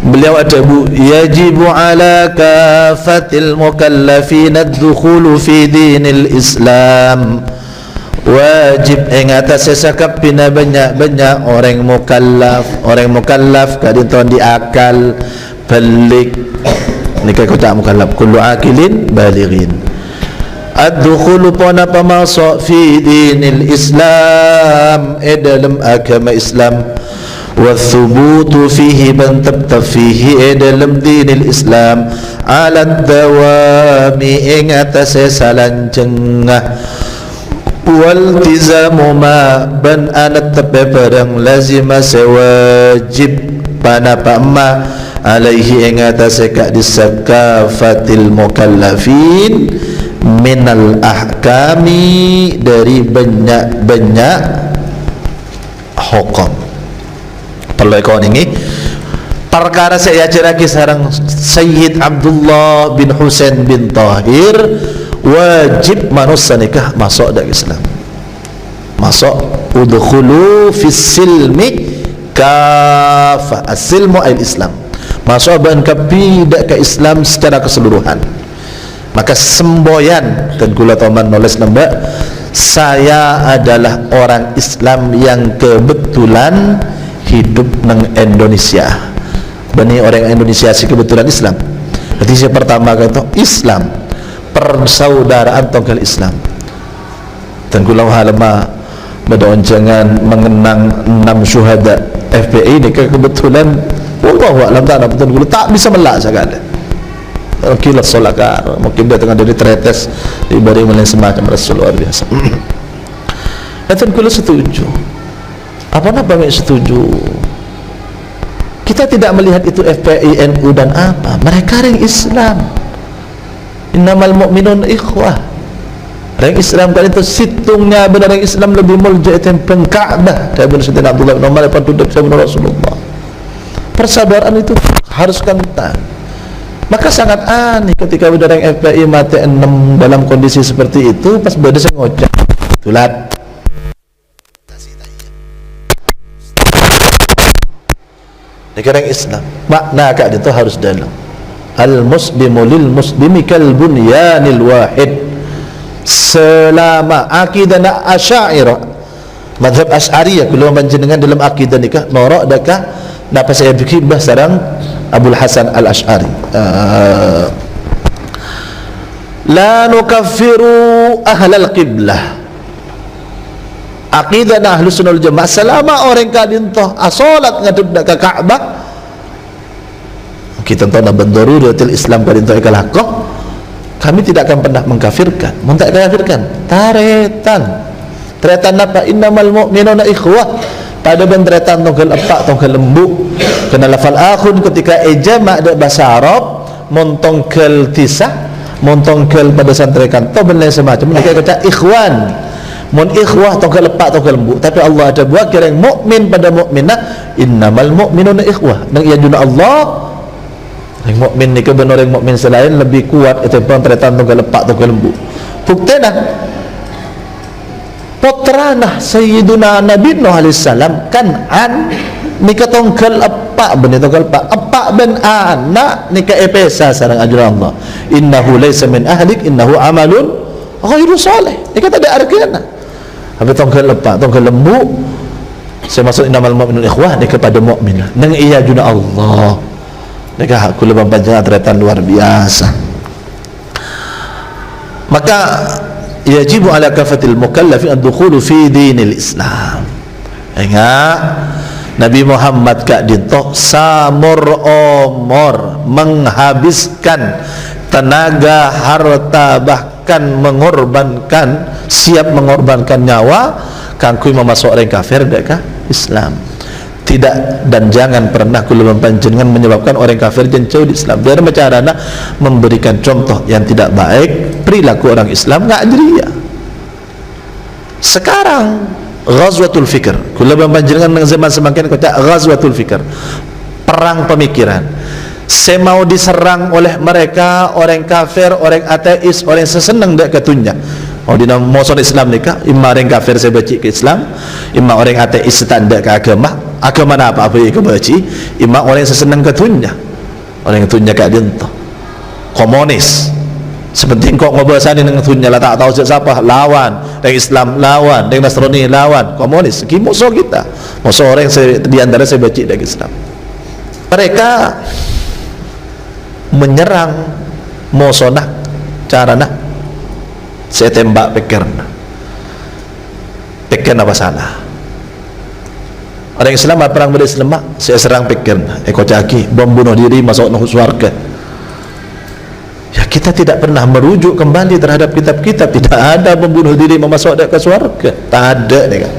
Beliau ada yajibu ala kafatil mukallafin ad-dukhulu fi dinil Islam. Wajib ing atas sesakap pina banyak orang mukallaf kadin tuan diakal balik nikah kota mukallaf kullu akilin balighin ad-dukhulu pona pamasuk fi dinil Islam dalam agama Islam والثبوت فيه من تبت فيه dalam dinil Islam ala dawami ing atase salanjengah waltizamu ma ban anat tepe barang lazima sewajib panapa ma alaihi ing atase kak disakafatil mukallafin minal ahkami dari banyak hukum. Kalau ikon ini perkara saya ajar lagi sarang Sayyid Abdullah bin Husain bin Tahir wajib manusia nikah masuk dalam Islam masuk udkhulu fis silmi kafa as-silmu al-Islam masuk ban kapi dak ke Islam secara keseluruhan. Maka semboyan dan gula toman nulis nambah saya adalah orang Islam yang kebetulan hidup nang Indonesia. Bani orang Indonesia si kebetulan Islam. Jadi saya pertama kata Islam persaudaraan tongkal Islam. Dan kulau halama berdoa jangan mengenang 6 syuhada FPI ini kebetulan wallahu a'lam betul kulau tak bisa melak sekali. Kilat solakar mungkin dia tengah dari tretes diberi oleh semacam Rasul luar biasa. Dan kulau setuju. Apa nak setuju? Kita tidak melihat itu FPI, NU dan apa. Mereka orang Islam. Innamal mu'minun ikhwah. Orang Islam kan itu situngnya benar, orang Islam lebih mulia tentang Ka'bah. Saya bin Sayyidina Abdullah bin Umar pada Sayyidina Rasulullah. Persaudaraan itu harus kental. Maka sangat aneh ketika ada orang FPI mati 6 dalam kondisi seperti itu, pas berada saya ngoceh tulat. Negara Islam makna kak itu harus dalam. Al muslimu lil muslimi kal bunyanil wahid. Selama akidah Asy'ariyah, mazhab Asy'ariyah kalau panjenengan dalam akidah nikah norak dakah napa saya fikir bah sarang Abdul Hasan Al-Asy'ari. La nukaffiru ahlal qiblah. Akidah Ahlus Sunnah wal Jamaah selama orang kadintoh asolat ngadep ke Ka'bah, kita tahu na bandaruratul Islam kadintoh ikalakoh, kami tidak akan pernah mengkafirkan. Mun tak kafirkan tretan apa? Innamal mu'minuna ikhwah. Pada bentretan tongkel epak tongkel lembu kena lafal akhun ketika ijama' ada bahasa Arab montongkel tisah montongkel pada santrekan to benda semacam mereka kata ikhwan. Mun ikhwah tongkel lepak tongkel lembu, tapi Allah ada buat kira yang mukmin pada mukminah, innamal mu'minuna ikhwah. Nang iya juna Allah yang mukmin ni kebenar yang mukmin selain lebih kuat itu pantretan tongkel lepak tongkel lembu. Buktena putrana Sayyiduna Nabi Nuh alaihi salam Kan'an nikah tongkel epak ben tongkel epak ben anak nikah epesa sareng ajaran Allah. Innahu laysa min ahlik innahu amalun ghairu salih. Nikah tak ada artinya. Habis tongkel lepak tongkel lembu saya maksud innamal mu'minun ikhwah ni kepada mukmin nang iya juna Allah nikah aku lebih panjang tretan luar biasa. Maka yajibu ala kafatil mukallafi ad-dukhulu fi dinil Islam. Ingat Nabi Muhammad kak dintoh samur omor menghabiskan tenaga, harta, bahkan mengorbankan, siap mengorbankan nyawa kangkui memasuk orang kafir dekah Islam. Tidak dan jangan pernah kula panjenengan menyebabkan orang kafir jauh di Islam. Dari cara nak memberikan contoh yang tidak baik perilaku orang Islam enggak jeria. Sekarang ghazwatul fikr. Kula panjenengan nang zaman semakin kata ghazwatul fikr. Perang pemikiran. Saya mau diserang oleh mereka orang kafir, orang ateis, orang sesenang dak ketunya. Oh di nama musuh Islam nikah, imma orang kafir saya baca ke Islam, imma orang ateis tanda ke agama mana apa yang baca, imma orang sesenang ketunya, orang ketunya kat dia entah komunis. Seperti kau ngobrolani dengan ketunya lah tak tahu siapa lawan, orang Islam lawan, orang Nasrani lawan, komunis. Ki musuh kita, musuh orang di antara saya baca dari Islam. Mereka menyerang musuh nak cara nak saya tembak pikir apa salah orang Islam perang pada Islam saya serang pikir caki bom bunuh diri masuk surga. Ya kita tidak pernah merujuk kembali terhadap kitab-kitab. Tidak ada membunuh diri memasuk ke surga, tak ada kan.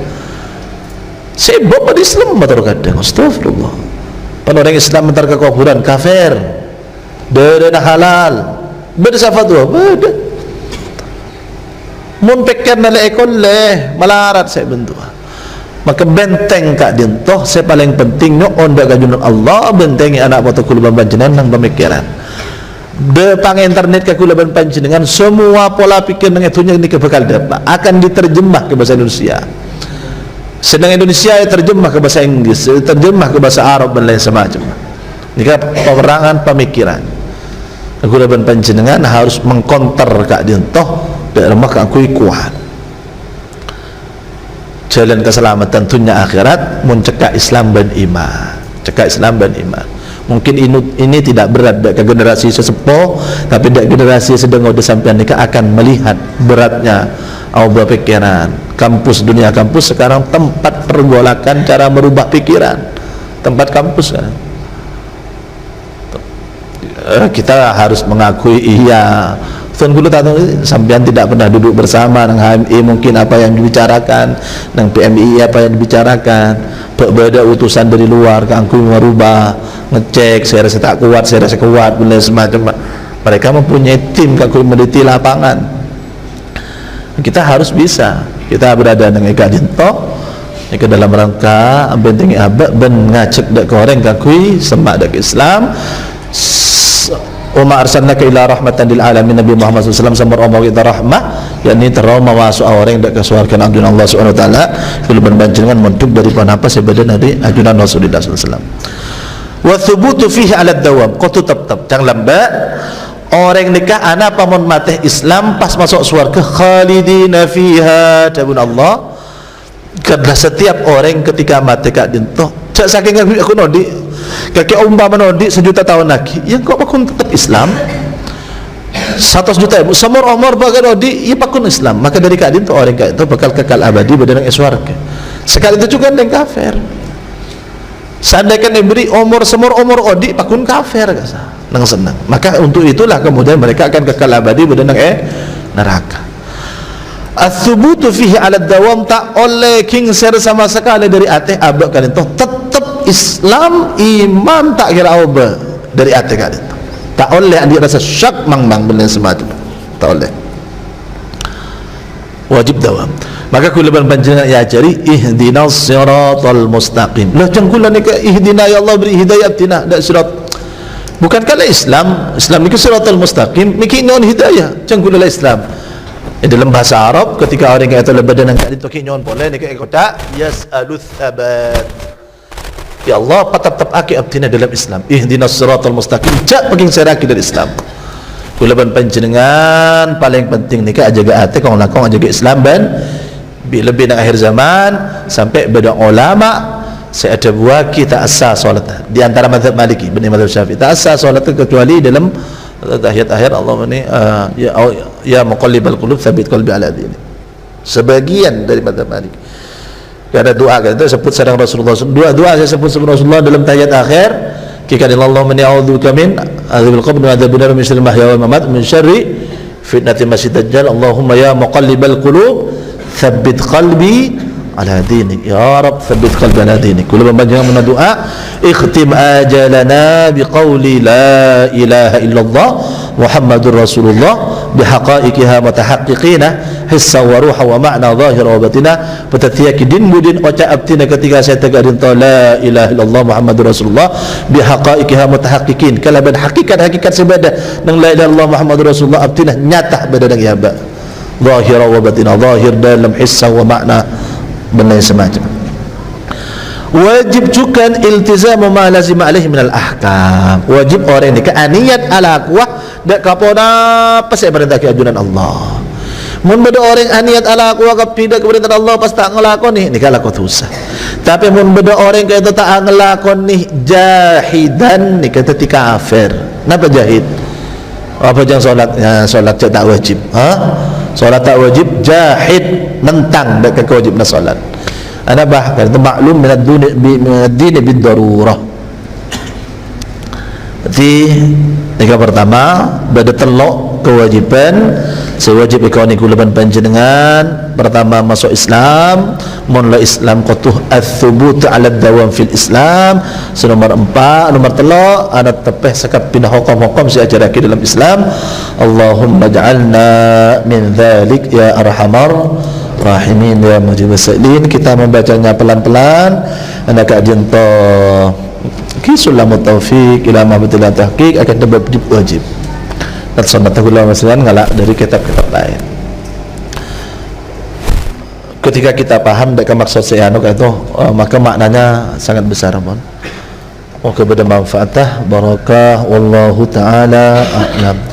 Saya bom pada Islam kadang astagfirullah pada orang Islam mentar ke kuburan kafir dana halal berdasar fatwa beda mun pikir nilai ekol leh malarat saya bentuk. Maka benteng kak dintoh saya paling penting no onda gajunang Allah bentengi anak foto kulaban panjenengan nang pemikiran de pang internet ke kulaban panjenengan semua pola pikir nang itunya ini bakal dapat akan diterjemah ke bahasa Indonesia. Sedang Indonesia terjemah ke bahasa Inggris, terjemah ke bahasa Arab dan lain semacam. Ini kan peperangan pemikiran. Kulaban panjenengan harus mengkonter kak dintoh dan lemah akui kuat. Jalan keselamatan dunia akhirat mencegah Islam dan iman, cegah Islam dan iman. Mungkin ini tidak berat ke generasi sesepuh, tapi generasi sedang udah sampai nikah akan melihat beratnya ubah pikiran. Kampus dunia kampus sekarang tempat pergolakan cara merubah pikiran, tempat kampus kan. kita harus mengakui iya Tuan Guru tak tahu sampean tidak pernah duduk bersama dengan HMI mungkin apa yang dibicarakan dengan PMI apa yang dibicarakan berbeda utusan dari luar keangku merubah ngecek saya rasa tak kuat saya rasa kuat benda semacam mereka mempunyai tim keangku meneliti lapangan kita harus bisa kita berada dengan Eka Dinto ke dalam rangka ambil tinggi abad ben ngacek dak koreng kakui semak dak Islam Umma arsalnaka ila rahmatan lil alamin Nabi Muhammad SAW samar omong kita rahmah yakni teroma masuk orang dak kesuarkan ajunan Allah Subhanahu wa taala kalau berbancingan mentuk dari apa sebadan dari ajunan Rasulullah SAW wa thubutu fihi ala dawam kau tetap jangan lambat orang nikah anak pamun mati Islam pas masuk surga khalidina fiha tabun Allah karena setiap orang ketika mati kak dintoh cak saking aku nodi kaki umpama nodi sejuta tahun lagi yang kok pakun tetap Islam 100 juta ibu semur umur bagai nodi ya pakun Islam maka dari kak dintoh orang kak itu bakal kekal abadi berdenang surga sekali itu juga yang kafir seandainya diberi umur semur umur odi pakun kafir nang senang maka untuk itulah kemudian mereka akan kekal abadi berdenang neraka as-subutu fihi ala dawam tak oleh king ser sama sekali dari ateh abad kalian toh tetap Islam iman tak kira apa dari ateh kalian tak oleh andi rasa syak mang benda semacam tak oleh wajib dawam maka kulaban panjenengan ya jari ihdinas siratal mustaqim lah jangkulan ni ihdina ya Allah beri hidayah tina dak sirat bukan kala Islam ni siratal mustaqim niki non hidayah jangkulan Islam dalam bahasa Arab ketika orang kata lebadan angkat ditoki nyon boleh ni kata kota yas'alus sabat ya Allah patap aki abdina dalam Islam ihdinas siratal mustaqim jak paging seraki dari Islam kulaban panjenengan paling penting ni ka jaga ate kong lakong jaga Islam ben lebih nak akhir zaman sampai beda ulama saya ada buah kita asas solat di antara mazhab Maliki benih mazhab Syafi'i tak asas solat kecuali dalam tahiyat akhir Allah ini ya muqallibal qulub tsabbit qalbi ala dini sebagian dari mazhab Malik ada doa kan itu sebut sareng Rasulullah doa saya sebut sama Rasulullah dalam tahiyat akhir kika Allahumma inni a'udzubika min adzabil qabr wa adzabin nar min syarri mahya wal mamat min syarri fitnatil masiihid dajjal Allahumma ya muqallibal qulub tsabbit qalbi ala dinik ya Rab tsabbit qalbi ala dinik kula panjenengan mendoa ikhtim ajalana biqauli la ilaha illallah Muhammadur Rasulullah bihaqaiqiha mutahaqqiqina hissa wa ruha wa ma'na zahira wa batina patatiaki din mudin oca abtina ketika saya tegak dinta la ilaha illallah Muhammadur Rasulullah bihaqaiqiha mutahaqqiqin kalaban hakikat sebadah nang la ilaha illallah Muhammadur Rasulullah abtina nyata badang ya ba zahira wa batina zahir dalam hissa wa ma'na benda semacam wajib juga iltizamu ma lazim alaihi minal ahkam wajib orang ini keaniat ala kuah dak kapona pas perintah keajunan Allah mun beda orang aniat ala kuah kepidak perintah Allah pas tak ngelakoni ni kala susah tapi mun beda orang kaya tak ngelakoni jahidan ni kata ti kafir napa jahid apa jangan solat tak wajib solat tak wajib jahid mentang dak kewajibna solat ana bahkan itu maklum min ad-din bid-darurah jadi yang pertama pada telok kewajiban sewajib ikoni kulaban panjenengan pertama masuk Islam mun la Islam qatuh ats-tsubut 'ala ad-dawam fil Islam nomor 4 nomor telok ana tepeh sakap pindah hukum-hukum si ajarake dalam Islam Allahumma ja'alna min dzalik ya arhamar rahimin ya mujibus sa'ilin kita membacanya pelan-pelan anda kajian to kisulamut taufiq ila mahbatil tahqiq akan dapat wajib dan sunnatullah wassalam ngalak dari kitab-kitab lain ketika kita paham dekat maksud saya itu maka maknanya sangat besar mohon kepada manfaatah barakah wallahu taala a'lam.